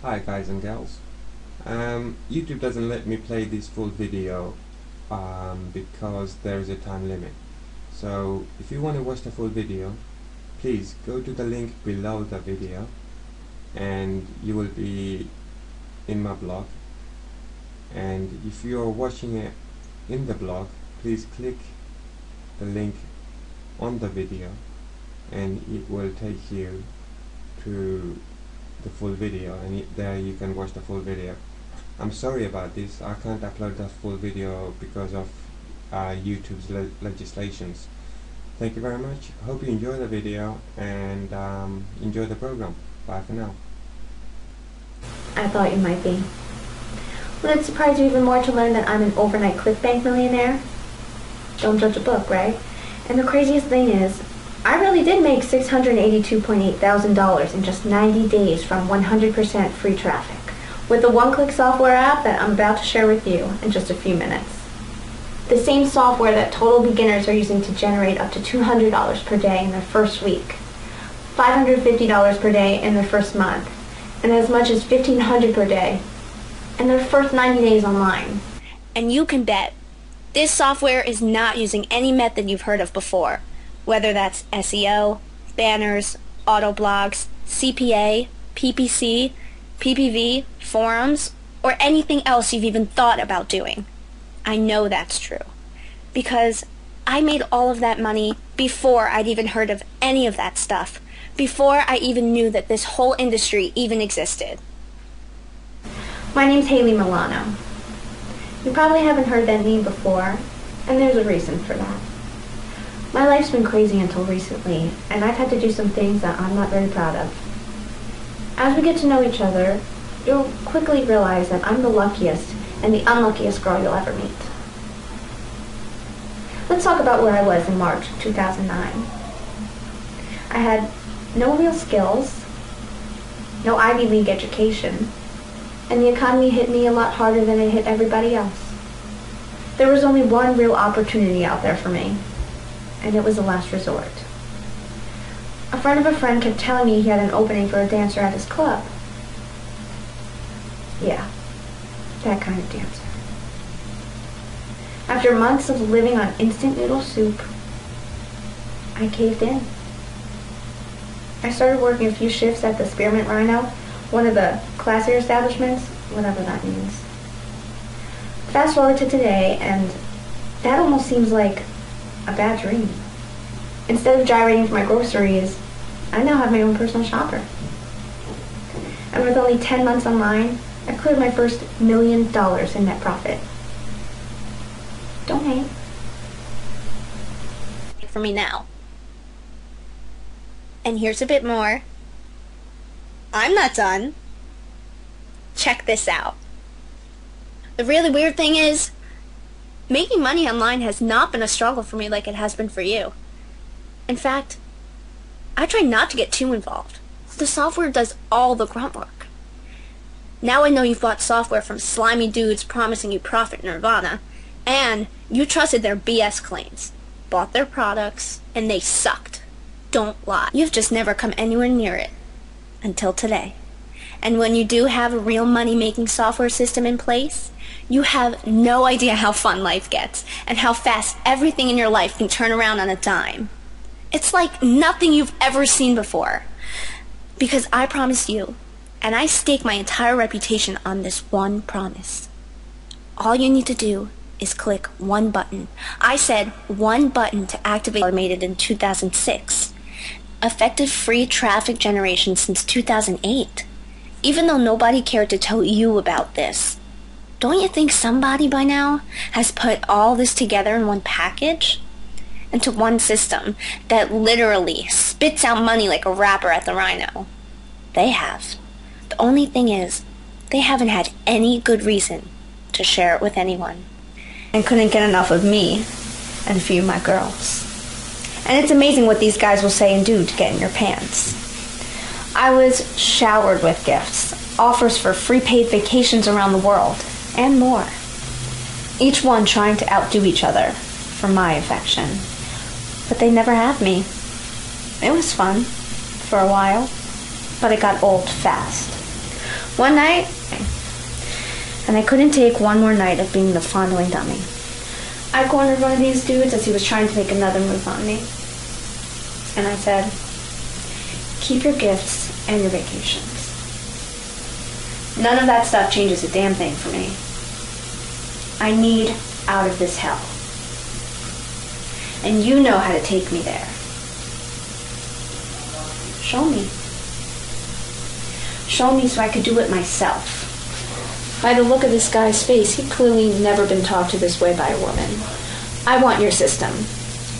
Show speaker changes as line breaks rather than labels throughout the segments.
Hi guys and girls. YouTube doesn't let me play this full video because there is a time limit. So if you want to watch the full video, please go to the link below the video and you will be in my blog. And if you are watching it in the blog, please click the link on the video and it will take you to the full video, and there you can watch the full video. I'm sorry about this, I can't upload the full video because of YouTube's legislations. Thank you very much. Hope you enjoy the video and enjoy the program. Bye for now.
I thought you might be. Would it surprise you even more to learn that I'm an overnight ClickBank millionaire? Don't judge a book, right? And the craziest thing is, I really did make $682.8 thousand in just 90 days from 100% free traffic with the one-click software app that I'm about to share with you in just a few minutes. The same software that total beginners are using to generate up to $200 per day in their first week, $550 per day in their first month, and as much as $1,500 per day in their first 90 days online.
And you can bet this software is not using any method you've heard of before, whether that's SEO, banners, auto blogs, CPA, PPC, PPV, forums, or anything else you've even thought about doing. I know that's true, because I made all of that money before I'd even heard of any of that stuff, before I even knew that this whole industry even existed.
My name's Haley Milano. You probably haven't heard that name before, and there's a reason for that. My life's been crazy until recently, and I've had to do some things that I'm not very proud of. As we get to know each other, you'll quickly realize that I'm the luckiest and the unluckiest girl you'll ever meet. Let's talk about where I was in March 2009. I had no real skills, no Ivy League education, and the economy hit me a lot harder than it hit everybody else. There was only one real opportunity out there for me, and it was a last resort. A friend of a friend kept telling me he had an opening for a dancer at his club. Yeah, that kind of dancer. After months of living on instant noodle soup, I caved in. I started working a few shifts at the Spearmint Rhino, one of the classier establishments, whatever that means. Fast forward to today, and that almost seems like a bad dream. Instead of gyrating for my groceries, I now have my own personal shopper. And with only 10 months online, I cleared my first $1 million in net profit. Don't hate.
For me now. And here's a bit more. I'm not done. Check this out. The really weird thing is, making money online has not been a struggle for me like it has been for you. In fact, I try not to get too involved. The software does all the grunt work. Now I know you've bought software from slimy dudes promising you profit nirvana, and you trusted their BS claims, bought their products, and they sucked. Don't lie. You've just never come anywhere near it. Until today. And when you do have a real money-making software system in place, you have no idea how fun life gets and how fast everything in your life can turn around on a dime. It's like nothing you've ever seen before. Because I promise you, and I stake my entire reputation on this one promise. All you need to do is click one button. I said one button to activate automated in 2006. Effective free traffic generation since 2008. Even though nobody cared to tell you about this. Don't you think somebody by now has put all this together in one package? Into one system that literally spits out money like a rapper at the Rhino? They have. The only thing is, they haven't had any good reason to share it with anyone. And couldn't get enough of me and a few of my girls. And it's amazing what these guys will say and do to get in your pants. I was showered with gifts, offers for free paid vacations around the world, and more. Each one trying to outdo each other for my affection. But they never had me. It was fun, for a while, but it got old fast.
One night, and I couldn't take one more night of being the fondling dummy. I cornered one of these dudes as he was trying to make another move on me. And I said, keep your gifts and your vacations. None of that stuff changes a damn thing for me. I need out of this hell. And you know how to take me there. Show me. Show me so I could do it myself. By the look of this guy's face, he'd clearly never been talked to this way by a woman. I want your system.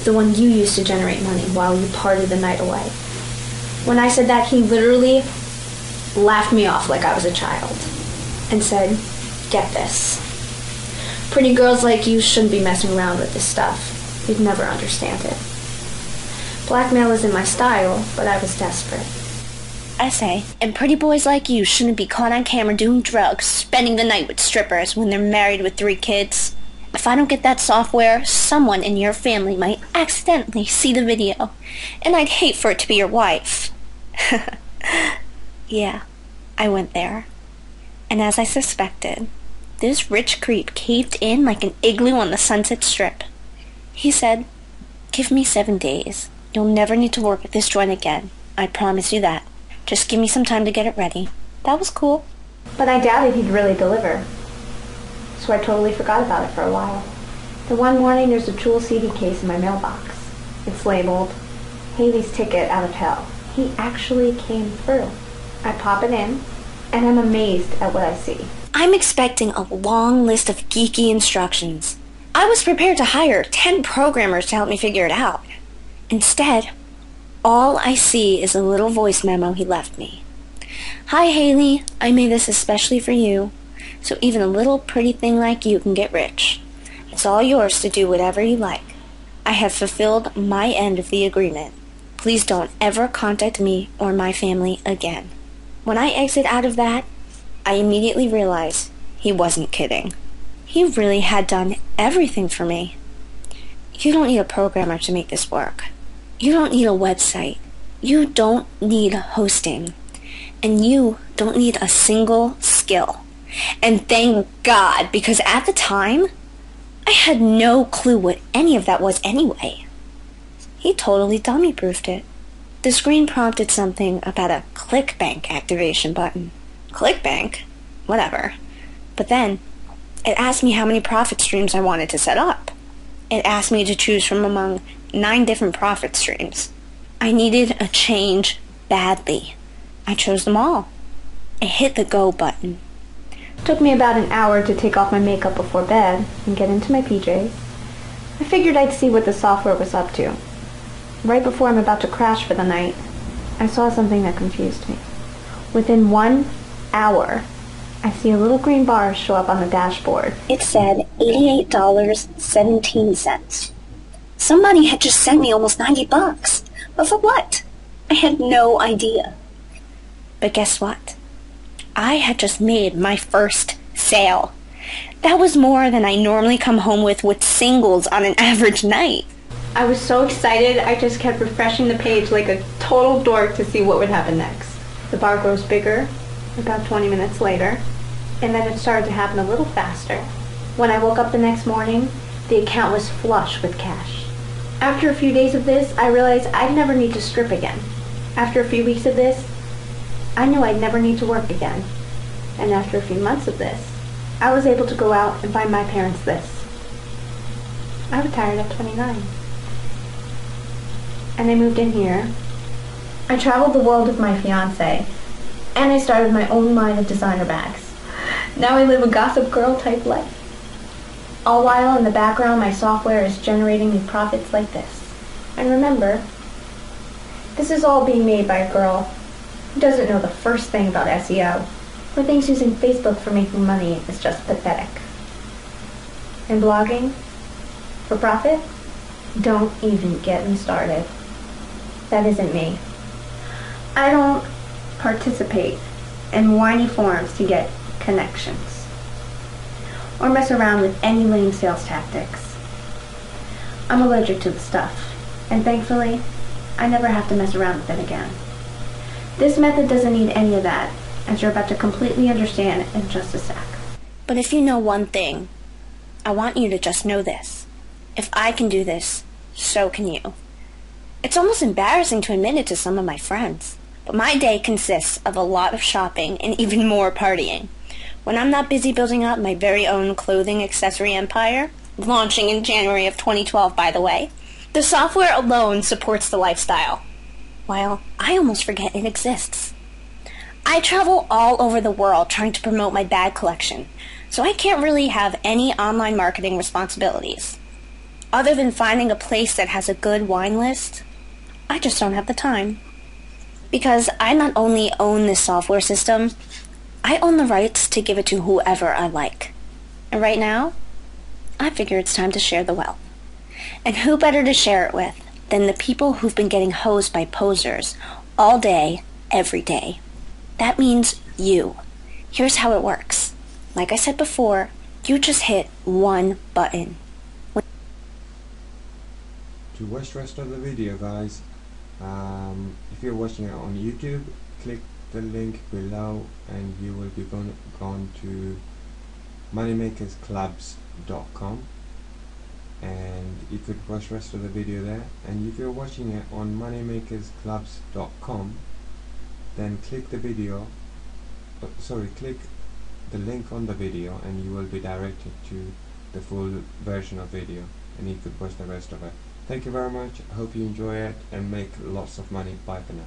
The one you used to generate money while you partied the night away. When I said that, he literally laughed me off like I was a child and said, get this. Pretty girls like you shouldn't be messing around with this stuff. You'd never understand it. Blackmail isn't my style, but I was desperate.
I say, and pretty boys like you shouldn't be caught on camera doing drugs, spending the night with strippers when they're married with 3 kids. If I don't get that software, someone in your family might accidentally see the video, and I'd hate for it to be your wife. Yeah, I went there. And as I suspected, this rich creep caved in like an igloo on the Sunset Strip. He said, give me 7 days. You'll never need to work at this joint again. I promise you that. Just give me some time to get it ready. That was cool.
But I doubted he'd really deliver. So I totally forgot about it for a while. Then one morning there's a Jewel CD case in my mailbox. It's labeled, Haley's Ticket Out of Hell. He actually came through. I pop it in, and I'm amazed at what I see.
I'm expecting a long list of geeky instructions. I was prepared to hire 10 programmers to help me figure it out. Instead, all I see is a little voice memo he left me. Hi Haley, I made this especially for you, so even a little pretty thing like you can get rich. It's all yours to do whatever you like. I have fulfilled my end of the agreement. Please don't ever contact me or my family again. When I exit out of that, I immediately realized he wasn't kidding. He really had done everything for me. You don't need a programmer to make this work. You don't need a website. You don't need hosting. And you don't need a single skill. And thank God, because at the time, I had no clue what any of that was anyway. He totally dummy-proofed it. The screen prompted something about a ClickBank activation button. ClickBank? Whatever. But then, it asked me how many profit streams I wanted to set up. It asked me to choose from among 9 different profit streams. I needed a change badly. I chose them all. I hit the go button.
It took me about an hour to take off my makeup before bed and get into my PJs. I figured I'd see what the software was up to. Right before I'm about to crash for the night, I saw something that confused me. Within 1 hour, I see a little green bar show up on the dashboard.
It said $88.17. Somebody had just sent me almost $90. But for what? I had no idea. But guess what? I had just made my first sale. That was more than I normally come home with singles on an average night.
I was so excited, I just kept refreshing the page like a total dork to see what would happen next. The bar grows bigger, about 20 minutes later, and then it started to happen a little faster. When I woke up the next morning, the account was flush with cash. After a few days of this, I realized I'd never need to strip again. After a few weeks of this, I knew I'd never need to work again. And after a few months of this, I was able to go out and buy my parents this. I retired at 29. And I moved in here. I traveled the world with my fiance, and I started my own line of designer bags. Now I live a gossip girl type life. All while in the background my software is generating me profits like this. And remember, this is all being made by a girl who doesn't know the first thing about SEO, who thinks using Facebook for making money is just pathetic. And blogging for profit? Don't even get me started. That isn't me. I don't participate in whiny forums to get connections or mess around with any lame sales tactics. I'm allergic to the stuff, and thankfully, I never have to mess around with it again. This method doesn't need any of that, as you're about to completely understand in just a sec.
But if you know one thing, I want you to just know this. If I can do this, so can you. It's almost embarrassing to admit it to some of my friends, but my day consists of a lot of shopping and even more partying. When I'm not busy building up my very own clothing accessory empire, launching in January of 2012 by the way, the software alone supports the lifestyle, while I almost forget it exists. I travel all over the world trying to promote my bag collection, so I can't really have any online marketing responsibilities. Other than finding a place that has a good wine list, I just don't have the time. Because I not only own this software system, I own the rights to give it to whoever I like. And right now, I figure it's time to share the wealth. And who better to share it with than the people who've been getting hosed by posers all day, every day. That means you. Here's how it works. Like I said before, you just hit one button.
To watch the rest of the video, guys, if you're watching it on YouTube, click the link below and you will be gone to moneymakersclubs.com, and you could watch the rest of the video there. And if you're watching it on moneymakersclubs.com, then click the video, click the link on the video and you will be directed to the full version of video and you could watch the rest of it. Thank you very much. I hope you enjoy it and make lots of money. Bye for now.